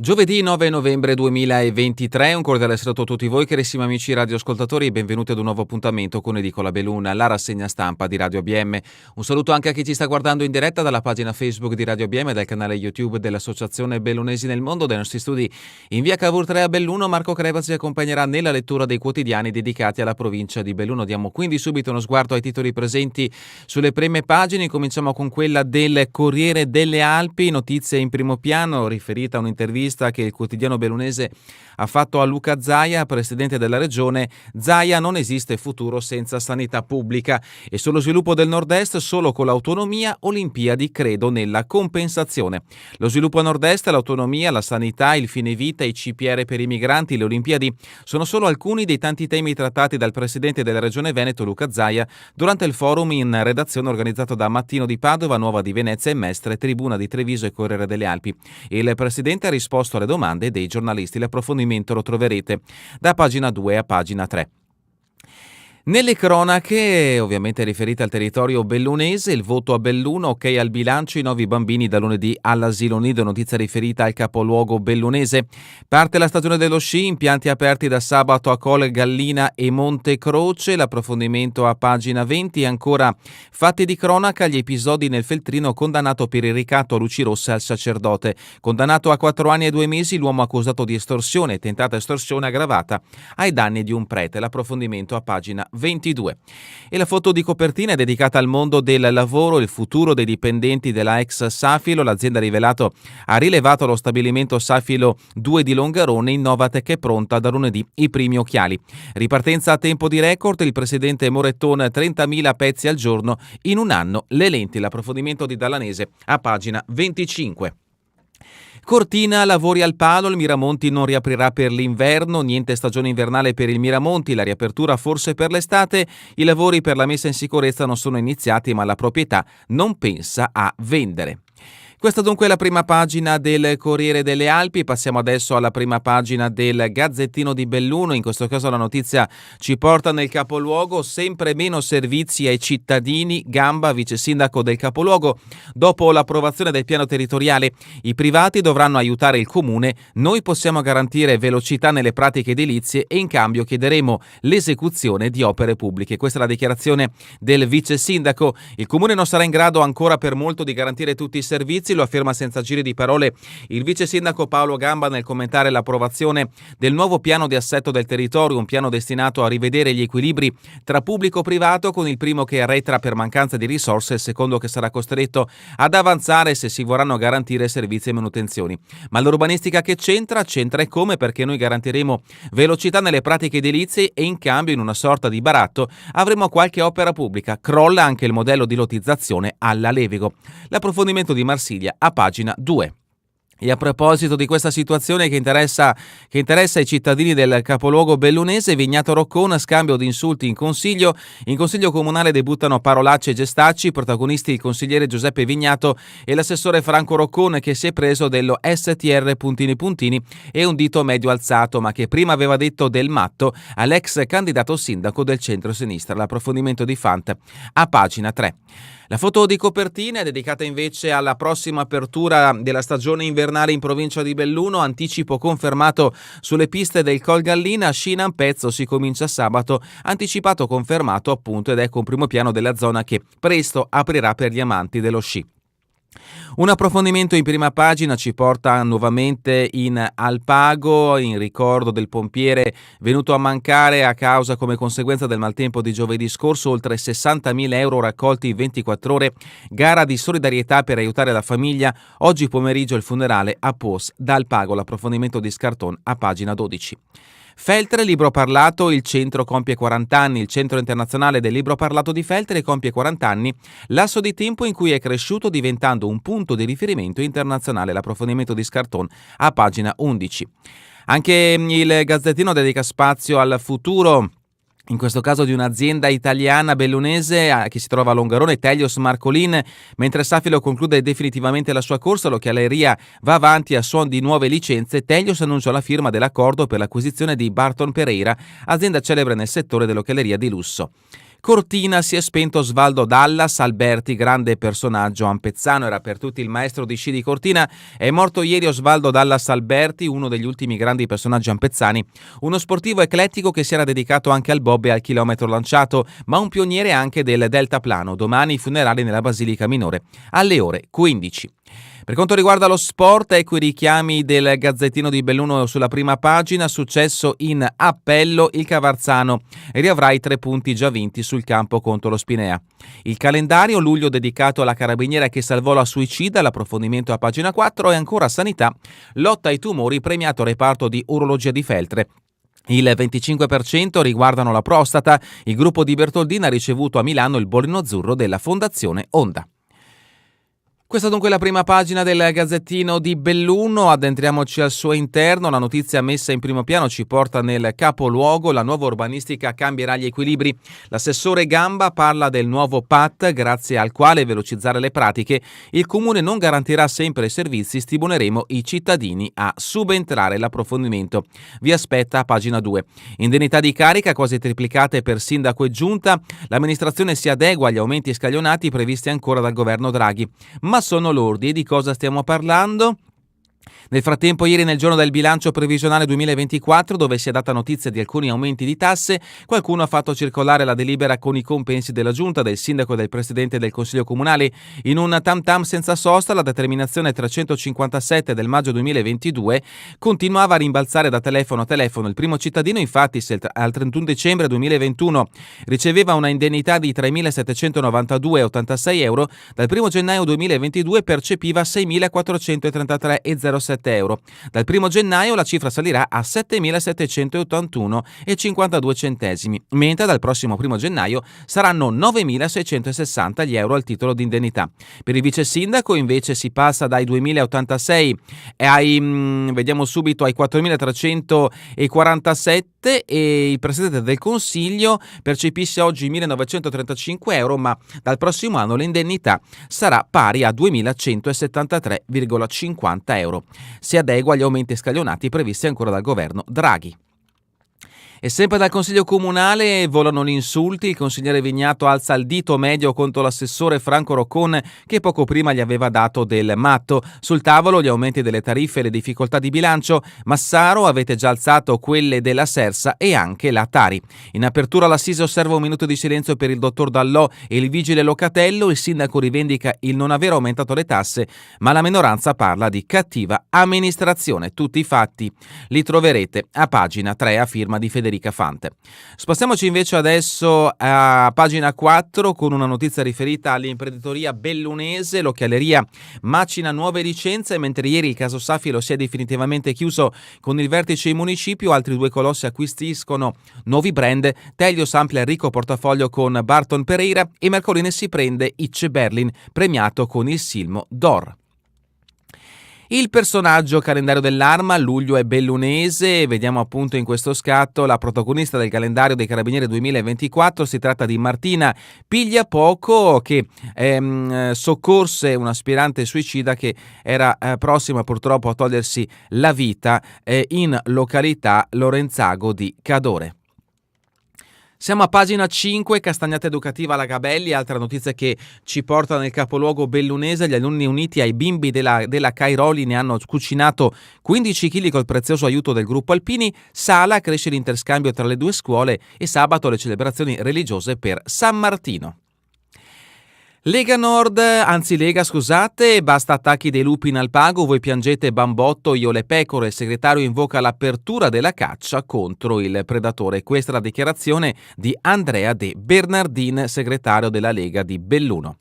Giovedì 9 novembre 2023, un cordiale saluto a tutti voi carissimi amici radioascoltatori e benvenuti ad un nuovo appuntamento con Edicola Beluna, la rassegna stampa di Radio ABM. Un saluto anche a chi ci sta guardando in diretta dalla pagina Facebook di Radio ABM e dal canale YouTube dell'Associazione Bellunesi nel Mondo. Dai nostri studi in via Cavour 3 a Belluno, Marco Creva ci accompagnerà nella lettura dei quotidiani dedicati alla provincia di Belluno. Diamo quindi subito uno sguardo ai titoli presenti sulle prime pagine. Cominciamo con quella del Corriere delle Alpi, notizie in primo piano riferita a un'intervista che il quotidiano bellunese ha fatto a Luca Zaia, presidente della regione. Zaia: non esiste futuro senza sanità pubblica e sullo sviluppo del nord-est solo con l'autonomia, Olimpiadi credo nella compensazione. Lo sviluppo a nord-est, l'autonomia, la sanità, il fine vita, i CPR per i migranti, le Olimpiadi sono solo alcuni dei tanti temi trattati dal presidente della regione Veneto Luca Zaia durante il forum in redazione organizzato da Mattino di Padova, Nuova di Venezia e Mestre, Tribuna di Treviso e Corriere delle Alpi. Il presidente ha risposto alle domande dei giornalisti. L'approfondimento lo troverete da pagina 2 a pagina 3. Nelle cronache, ovviamente riferite al territorio bellunese, il voto a Belluno, ok al bilancio, i 9 bambini da lunedì all'asilo nido, notizia riferita al capoluogo bellunese. Parte la stagione dello sci, impianti aperti da sabato a Col Gallina e Monte Croce, l'approfondimento a pagina 20. Ancora fatti di cronaca, gli episodi nel Feltrino, condannato per il ricatto a luci rosse al sacerdote. Condannato a 4 anni e 2 mesi l'uomo accusato di estorsione, tentata estorsione aggravata ai danni di un prete. L'approfondimento a pagina 22. E la foto di copertina è dedicata al mondo del lavoro, il futuro dei dipendenti della ex Safilo. L'azienda ha rilevato lo stabilimento Safilo 2 di Longarone. Innovatec è pronta da lunedì i primi occhiali. Ripartenza a tempo di record, il presidente Moretton: 30.000 pezzi al giorno in un anno, le lenti. L'approfondimento di Dallanese a pagina 25. Cortina, lavori al palo, il Miramonti non riaprirà per l'inverno, niente stagione invernale per il Miramonti, la riapertura forse per l'estate, i lavori per la messa in sicurezza non sono iniziati ma la proprietà non pensa a vendere. Questa dunque è la prima pagina del Corriere delle Alpi. Passiamo adesso alla prima pagina del Gazzettino di Belluno. In questo caso la notizia ci porta nel capoluogo: sempre meno servizi ai cittadini. Gamba, vice sindaco del capoluogo: dopo l'approvazione del piano territoriale, i privati dovranno aiutare il comune, noi possiamo garantire velocità nelle pratiche edilizie e in cambio chiederemo l'esecuzione di opere pubbliche. Questa è la dichiarazione del vice sindaco. Il comune non sarà in grado ancora per molto di garantire tutti i servizi, lo afferma senza giri di parole il vice sindaco Paolo Gamba nel commentare l'approvazione del nuovo piano di assetto del territorio, un piano destinato a rivedere gli equilibri tra pubblico-privato, con il primo che arretra per mancanza di risorse e il secondo che sarà costretto ad avanzare se si vorranno garantire servizi e manutenzioni. Ma l'urbanistica che c'entra e come, perché noi garantiremo velocità nelle pratiche edilizie e in cambio, in una sorta di baratto, avremo qualche opera pubblica. Crolla anche il modello di lottizzazione alla Levigo. L'approfondimento di Marsiglia a pagina 2. E a proposito di questa situazione che interessa i cittadini del capoluogo bellunese, Vignato Roccona, scambio di insulti in consiglio comunale, debuttano parolacce e gestacci, protagonisti il consigliere Giuseppe Vignato e l'assessore Franco Roccone, che si è preso dello STR ... e un dito medio alzato, ma che prima aveva detto del matto all'ex candidato sindaco del centro-sinistra. L'approfondimento di Fant a pagina 3. La foto di copertina è dedicata invece alla prossima apertura della stagione invernale in provincia di Belluno. Anticipo confermato sulle piste del Col Gallina, Scina Pezzo si comincia sabato, anticipato confermato appunto, ed ecco un primo piano della zona che presto aprirà per gli amanti dello sci. Un approfondimento in prima pagina ci porta nuovamente in Alpago, in ricordo del pompiere venuto a mancare a causa, come conseguenza del maltempo di giovedì scorso. Oltre 60.000 euro raccolti in 24 ore, gara di solidarietà per aiutare la famiglia. Oggi pomeriggio il funerale a Pos da Alpago. L'approfondimento di Scarton a pagina 12. Feltre, libro parlato, il centro compie 40 anni, il centro internazionale del libro parlato di Feltre compie 40 anni, lasso di tempo in cui è cresciuto diventando un punto di riferimento internazionale. L'approfondimento di Scarton a pagina 11. Anche il Gazzettino dedica spazio al futuro, in questo caso di un'azienda italiana bellunese che si trova a Longarone, Telios Marcolin. Mentre Safilo conclude definitivamente la sua corsa, l'occhialeria va avanti a suon di nuove licenze. Telios annuncia la firma dell'accordo per l'acquisizione di Barton Pereira, azienda celebre nel settore dell'occhialeria di lusso. Cortina, si è spento Osvaldo Dallas Alberti, grande personaggio ampezzano, era per tutti il maestro di sci di Cortina. È morto ieri Osvaldo Dallas Alberti, uno degli ultimi grandi personaggi ampezzani, uno sportivo eclettico che si era dedicato anche al bob e al chilometro lanciato, ma un pioniere anche del deltaplano. Domani i funerali nella Basilica Minore alle ore 15. Per quanto riguarda lo sport, ecco i richiami del Gazzettino di Belluno sulla prima pagina. Successo in appello, il Cavarzano riavrà i 3 punti già vinti sul campo contro lo Spinea. Il calendario, luglio dedicato alla carabiniera che salvò la suicida, l'approfondimento a pagina 4, e ancora sanità, lotta ai tumori, premiato reparto di urologia di Feltre. Il 25% riguardano la prostata. Il gruppo di Bertoldini ha ricevuto a Milano il bollino azzurro della Fondazione Onda. Questa dunque è la prima pagina del Gazzettino di Belluno. Addentriamoci al suo interno. La notizia messa in primo piano ci porta nel capoluogo. La nuova urbanistica cambierà gli equilibri. L'assessore Gamba parla del nuovo PAT, grazie al quale velocizzare le pratiche. Il comune non garantirà sempre i servizi, stimoleremo i cittadini a subentrare. L'approfondimento vi aspetta a pagina 2. Indennità di carica quasi triplicate per sindaco e giunta. L'amministrazione si adegua agli aumenti scaglionati previsti ancora dal governo Draghi. Ma sono lordi. E di cosa stiamo parlando? Nel frattempo, ieri nel giorno del bilancio previsionale 2024, dove si è data notizia di alcuni aumenti di tasse, qualcuno ha fatto circolare la delibera con i compensi della giunta, del sindaco e del presidente del consiglio comunale. In un tam tam senza sosta, la determinazione 357 del maggio 2022 continuava a rimbalzare da telefono a telefono. Il primo cittadino, infatti, se al 31 dicembre 2021 riceveva una indennità di 3.792,86 euro, dal 1 gennaio 2022 percepiva 6.433,07 euro. Dal 1 gennaio la cifra salirà a 7.781,52 centesimi, mentre dal prossimo 1 gennaio saranno 9.660 gli euro al titolo di indennità. Per il vice sindaco invece si passa dai 2.086 e vediamo subito ai 4.347, e il presidente del consiglio percepisce oggi 1.935 euro, ma dal prossimo anno l'indennità sarà pari a 2.173,50 euro. Si adegua agli aumenti scaglionati previsti ancora dal governo Draghi. E sempre dal Consiglio Comunale volano gli insulti. Il consigliere Vignato alza il dito medio contro l'assessore Franco Roccon, che poco prima gli aveva dato del matto. Sul tavolo gli aumenti delle tariffe e le difficoltà di bilancio. Massaro, avete già alzato quelle della Sersa e anche la Tari. In apertura l'assise osserva un minuto di silenzio per il dottor Dallò e il vigile Locatello. Il sindaco rivendica il non aver aumentato le tasse, ma la minoranza parla di cattiva amministrazione. Tutti i fatti li troverete a pagina 3 a firma di Federica Fante. Spostiamoci invece adesso a pagina 4 con una notizia riferita all'imprenditoria bellunese. L'occhialeria macina nuove licenze, mentre ieri il caso Safilo si è definitivamente chiuso con il vertice in municipio. Altri 2 colossi acquistiscono nuovi brand. Telios amplia il ricco portafoglio con Barton Pereira e Mercoline si prende Itche Berlin, premiato con il Silmo d'Or. Il personaggio calendario dell'Arma, luglio è bellunese. Vediamo appunto in questo scatto la protagonista del calendario dei Carabinieri 2024. Si tratta di Martina Pigliapoco, che soccorse un aspirante suicida che era prossima purtroppo a togliersi la vita in località Lorenzago di Cadore. Siamo a pagina 5, castagnata educativa alla Gabelli, altra notizia che ci porta nel capoluogo bellunese. Gli alunni uniti ai bimbi della Cairoli ne hanno cucinato 15 kg col prezioso aiuto del gruppo Alpini. Sala, cresce l'interscambio tra le 2 scuole e sabato le celebrazioni religiose per San Martino. Lega, basta attacchi dei lupi in Alpago, voi piangete bambotto, io le pecore. Il segretario invoca l'apertura della caccia contro il predatore. Questa è la dichiarazione di Andrea De Bernardin, segretario della Lega di Belluno.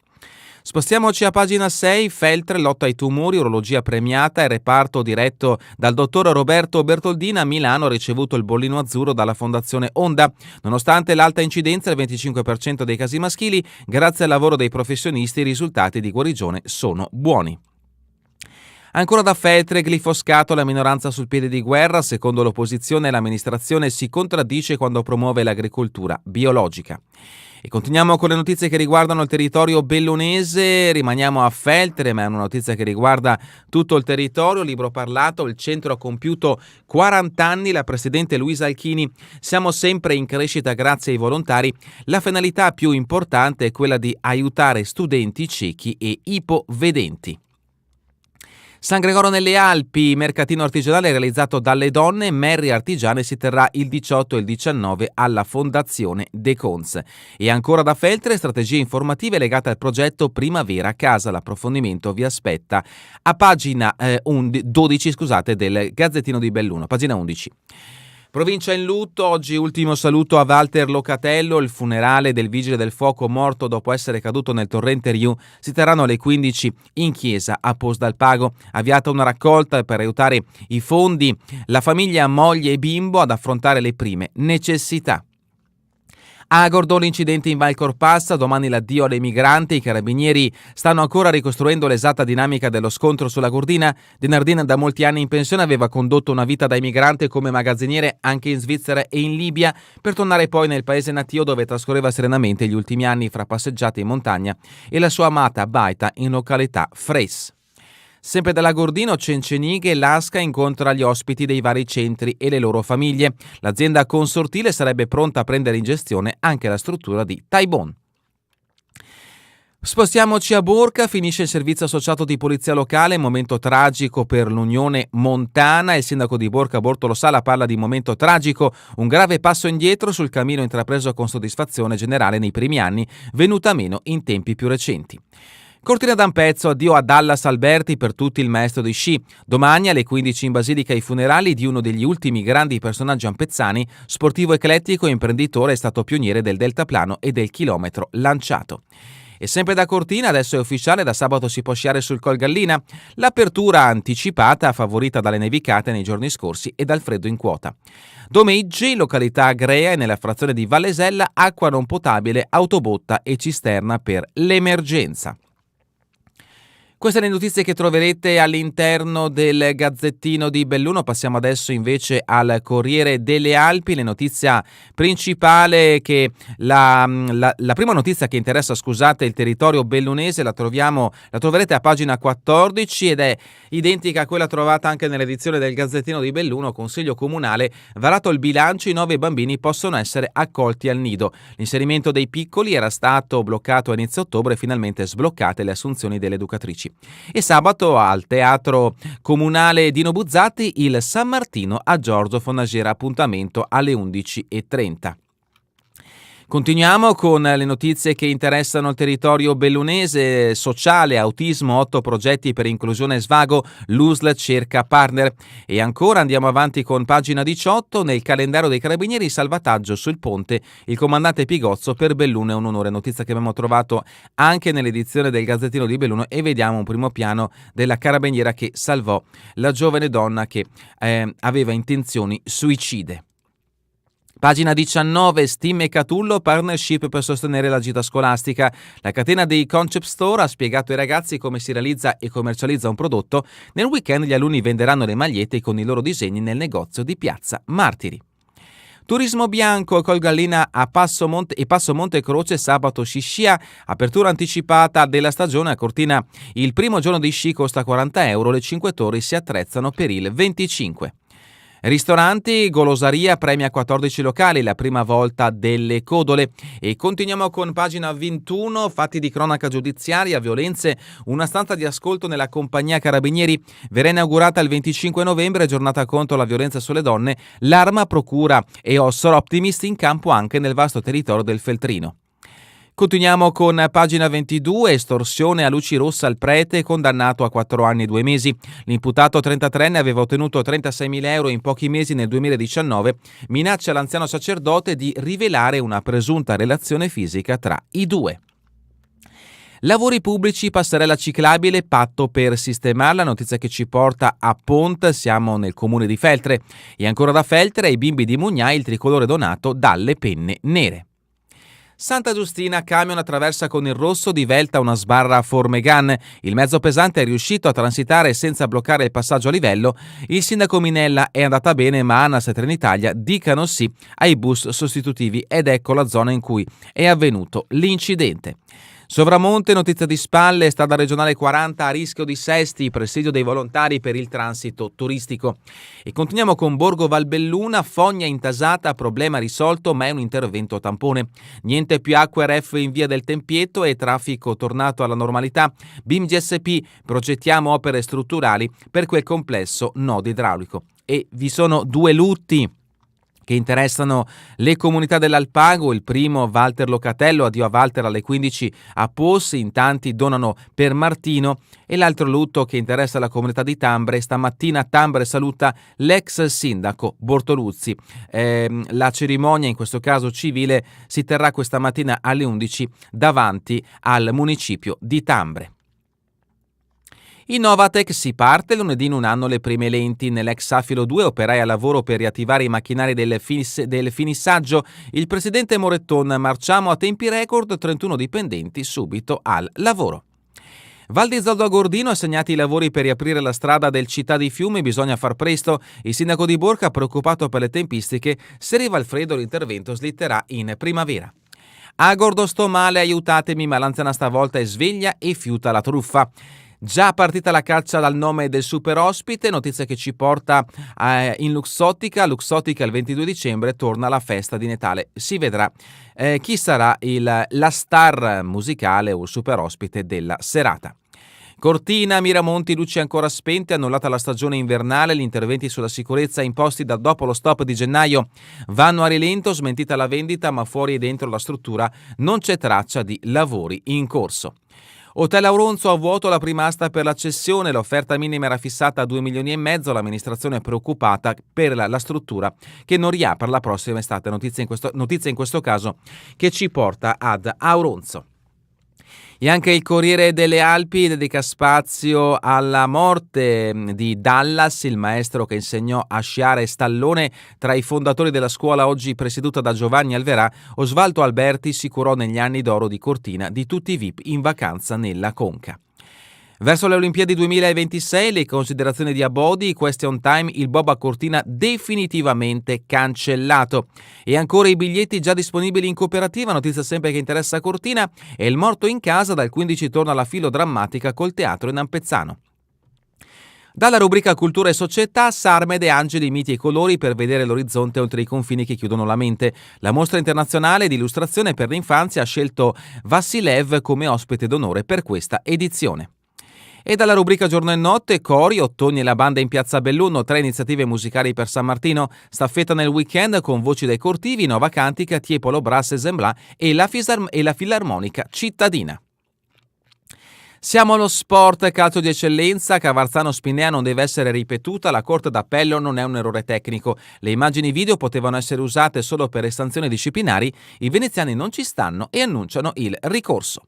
Spostiamoci a pagina 6, Feltre, lotta ai tumori, urologia premiata. Il reparto diretto dal dottor Roberto Bertoldini a Milano ha ricevuto il bollino azzurro dalla Fondazione Onda. Nonostante l'alta incidenza, il 25% dei casi maschili, grazie al lavoro dei professionisti i risultati di guarigione sono buoni. Ancora da Feltre, glifoscato, la minoranza sul piede di guerra. Secondo l'opposizione l'amministrazione si contraddice quando promuove l'agricoltura biologica. E continuiamo con le notizie che riguardano il territorio bellunese, rimaniamo a Feltre, ma è una notizia che riguarda tutto il territorio. Libro parlato, il centro ha compiuto 40 anni, la presidente Luisa Alchini: siamo sempre in crescita grazie ai volontari, la finalità più importante è quella di aiutare studenti ciechi e ipovedenti. San Gregorio nelle Alpi, mercatino artigianale realizzato dalle donne, Merry Artigiane, si terrà il 18 e il 19 alla Fondazione De Cons. E ancora da Feltre, strategie informative legate al progetto Primavera Casa. L'approfondimento vi aspetta a pagina 12 del Gazzettino di Belluno, pagina 11. Provincia in lutto, oggi ultimo saluto a Walter Locatello, il funerale del vigile del fuoco morto dopo essere caduto nel torrente Riu si terranno alle 15 in chiesa a Posdalpago. Avviata una raccolta per aiutare i fondi, la famiglia moglie e bimbo ad affrontare le prime necessità. A Gordone incidenti in Val Corpassa, domani l'addio alle migranti, i carabinieri stanno ancora ricostruendo l'esatta dinamica dello scontro sulla Gordina. De Nardin, da molti anni in pensione, aveva condotto una vita da immigrante come magazziniere anche in Svizzera e in Libia, per tornare poi nel paese natio dove trascorreva serenamente gli ultimi anni fra passeggiate in montagna e la sua amata baita in località Fres. Sempre dalla Gordino, Cencenighe, l'Asca incontra gli ospiti dei vari centri e le loro famiglie. L'azienda consortile sarebbe pronta a prendere in gestione anche la struttura di Taibon. Spostiamoci a Borca, finisce il servizio associato di polizia locale, momento tragico per l'Unione Montana. Il sindaco di Borca, Bortolo Sala, parla di momento tragico, un grave passo indietro sul cammino intrapreso con soddisfazione generale nei primi anni, venuta meno in tempi più recenti. Cortina d'Ampezzo, addio a Dallas Alberti per tutti il maestro di sci. Domani alle 15 in Basilica i funerali di uno degli ultimi grandi personaggi ampezzani, sportivo eclettico e imprenditore, è stato pioniere del deltaplano e del chilometro lanciato. E sempre da Cortina, adesso è ufficiale, da sabato si può sciare sul Col Gallina. L'apertura anticipata, favorita dalle nevicate nei giorni scorsi e dal freddo in quota. Domeggi, località Agrea e nella frazione di Vallesella, acqua non potabile, autobotta e cisterna per l'emergenza. Queste le notizie che troverete all'interno del Gazzettino di Belluno. Passiamo adesso invece al Corriere delle Alpi. La notizia principale che la prima notizia che interessa, il territorio bellunese la troverete a pagina 14 ed è identica a quella trovata anche nell'edizione del Gazzettino di Belluno. Consiglio comunale, varato il bilancio, i 9 bambini possono essere accolti al nido. L'inserimento dei piccoli era stato bloccato a inizio ottobre, finalmente sbloccate le assunzioni delle educatrici. E sabato al Teatro Comunale Dino Buzzati il San Martino a Giorgio Fonagera, appuntamento alle 11:30. Continuiamo con le notizie che interessano il territorio bellunese. Sociale, autismo, 8 progetti per inclusione e svago, l'USL cerca partner. E ancora andiamo avanti con pagina 18, nel calendario dei carabinieri, salvataggio sul ponte, il comandante Pigozzo per Belluno è un onore, notizia che abbiamo trovato anche nell'edizione del Gazzettino di Belluno, e vediamo un primo piano della carabiniera che salvò la giovane donna che aveva intenzioni suicide. Pagina 19, Steam e Catullo, partnership per sostenere la gita scolastica. La catena dei Concept Store ha spiegato ai ragazzi come si realizza e commercializza un prodotto. Nel weekend gli alunni venderanno le magliette con i loro disegni nel negozio di Piazza Martiri. Turismo bianco, Col Gallina a Passo Monte Croce, sabato scia, apertura anticipata della stagione a Cortina. Il primo giorno di sci costa 40 euro, le 5 torri si attrezzano per il 25. Ristoranti, Golosaria premia 14 locali, la prima volta delle Codole. E continuiamo con pagina 21, fatti di cronaca giudiziaria, violenze, una stanza di ascolto nella compagnia Carabinieri. Verrà inaugurata il 25 novembre, giornata contro la violenza sulle donne. L'Arma, Procura e Ossoro Optimisti in campo anche nel vasto territorio del Feltrino. Continuiamo con pagina 22, estorsione a luci rosse al prete, condannato a 4 anni e 2 mesi. L'imputato 33enne aveva ottenuto 36.000 euro in pochi mesi nel 2019, minaccia l'anziano sacerdote di rivelare una presunta relazione fisica tra i due. Lavori pubblici, passerella ciclabile, patto per sistemarla, notizia che ci porta a Pont, siamo nel comune di Feltre. E ancora da Feltre, ai bimbi di Mugnai il tricolore donato dalle Penne Nere. Santa Giustina, camion attraversa con il rosso, divelta una sbarra a Formegan. Il mezzo pesante è riuscito a transitare senza bloccare il passaggio a livello. Il sindaco Minella: è andata bene, ma ANAS e Trenitalia dicano sì ai bus sostitutivi, ed ecco la zona in cui è avvenuto l'incidente. Sovramonte, notizia di spalle, strada regionale 40 a rischio dissesti, presidio dei volontari per il transito turistico. E continuiamo con Borgo Valbelluna, fogna intasata, problema risolto, ma è un intervento tampone. Niente più acque RF in via del Tempietto e traffico tornato alla normalità. BIM GSP, progettiamo opere strutturali per quel complesso nodo idraulico. E vi sono due lutti che interessano le comunità dell'Alpago. Il primo, Walter Locatello, addio a Walter alle 15 a Pos, in tanti donano per Martino. E l'altro lutto che interessa la comunità di Tambre: stamattina Tambre saluta l'ex sindaco Bortoluzzi. La cerimonia, in questo caso civile, si terrà questa mattina alle 11 davanti al municipio di Tambre. In Novatec si parte, lunedì non hanno le prime lenti. Nell'ex Safilo 2 operai a lavoro per riattivare i macchinari del finissaggio. Il presidente Moretton: marciamo a tempi record, 31 dipendenti subito al lavoro. Val di Zoldo a Gordino, assegnati i lavori per riaprire la strada del Città di Fiume, bisogna far presto. Il sindaco di Borca preoccupato per le tempistiche, se arriva il freddo l'intervento slitterà in primavera. A Gordo sto male, aiutatemi, ma l'anziana stavolta è sveglia e fiuta la truffa. Già partita la caccia dal nome del super ospite, notizia che ci porta in Luxottica. Luxottica il 22 dicembre torna alla festa di Natale. Si vedrà chi sarà la star musicale o il super ospite della serata. Cortina, Miramonti, luci ancora spente, annullata la stagione invernale, gli interventi sulla sicurezza imposti da dopo lo stop di gennaio vanno a rilento, smentita la vendita, ma fuori e dentro la struttura non c'è traccia di lavori in corso. Hotel Auronzo a vuoto la prima asta per la cessione, l'offerta minima era fissata a 2,5 milioni, l'amministrazione è preoccupata per la struttura che non riapre la prossima estate, notizia in questo caso che ci porta ad Auronzo. E anche il Corriere delle Alpi dedica spazio alla morte di Dallas, il maestro che insegnò a sciare stallone. Tra i fondatori della scuola oggi presieduta da Giovanni Alverà, Osvaldo Alberti si curò negli anni d'oro di Cortina di tutti i VIP in vacanza nella Conca. Verso le Olimpiadi 2026, le considerazioni di Abodi, question time, il bob a Cortina definitivamente cancellato. E ancora i biglietti già disponibili in cooperativa, notizia sempre che interessa Cortina, e il morto in casa dal 15 torna alla filodrammatica col teatro in Ampezzano. Dalla rubrica Cultura e Società, Sarmede, Angeli, Miti e Colori per vedere l'orizzonte oltre i confini che chiudono la mente. La mostra internazionale di illustrazione per l'infanzia ha scelto Vassilev come ospite d'onore per questa edizione. E dalla rubrica Giorno e Notte, Cori, Ottoni e la banda in Piazza Belluno, 3 iniziative musicali per San Martino, staffetta nel weekend con voci dai Cortivi, Nova Cantica, Tiepolo Brass e Zemblà e la Filarmonica Cittadina. Siamo allo sport, calcio di eccellenza, Cavarzano Spinea non deve essere ripetuta, la Corte d'Appello non è un errore tecnico, le immagini video potevano essere usate solo per le sanzioni disciplinari, i veneziani non ci stanno e annunciano il ricorso.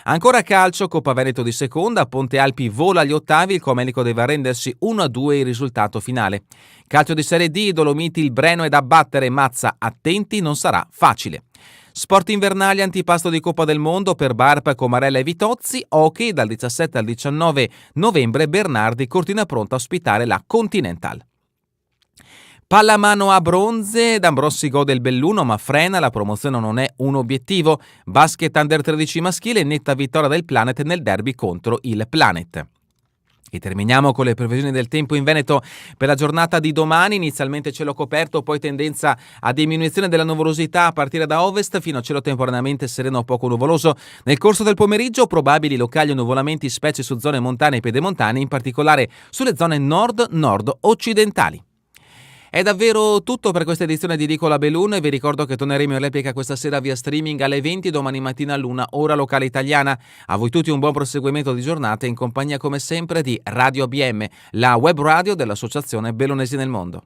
Ancora calcio, Coppa Veneto di seconda, Ponte Alpi vola agli ottavi, il Comelico deve arrendersi 1-2 il risultato finale. Calcio di Serie D, Dolomiti, il Breno è da battere, Mazza, attenti, non sarà facile. Sport invernali, antipasto di Coppa del Mondo per Barpa, Comarella e Vitozzi, hockey dal 17 al 19 novembre, Bernardi, Cortina pronta a ospitare la Continental. Pallamano a bronze, D'Ambrossi gode il Belluno ma frena, la promozione non è un obiettivo. Basket under 13 maschile, netta vittoria del Planet nel derby contro il Planet. E terminiamo con le previsioni del tempo in Veneto per la giornata di domani. Inizialmente cielo coperto, poi tendenza a diminuzione della nuvolosità a partire da ovest fino a cielo temporaneamente sereno o poco nuvoloso. Nel corso del pomeriggio probabili locali nuvolamenti specie su zone montane e pedemontane, in particolare sulle zone nord-nord occidentali. È davvero tutto per questa edizione di Nicola Belun e vi ricordo che torneremo in replica questa sera via streaming alle 20, domani mattina all'1 ora locale italiana. A voi tutti un buon proseguimento di giornata in compagnia come sempre di Radio ABM, la web radio dell'Associazione Bellunesi nel Mondo.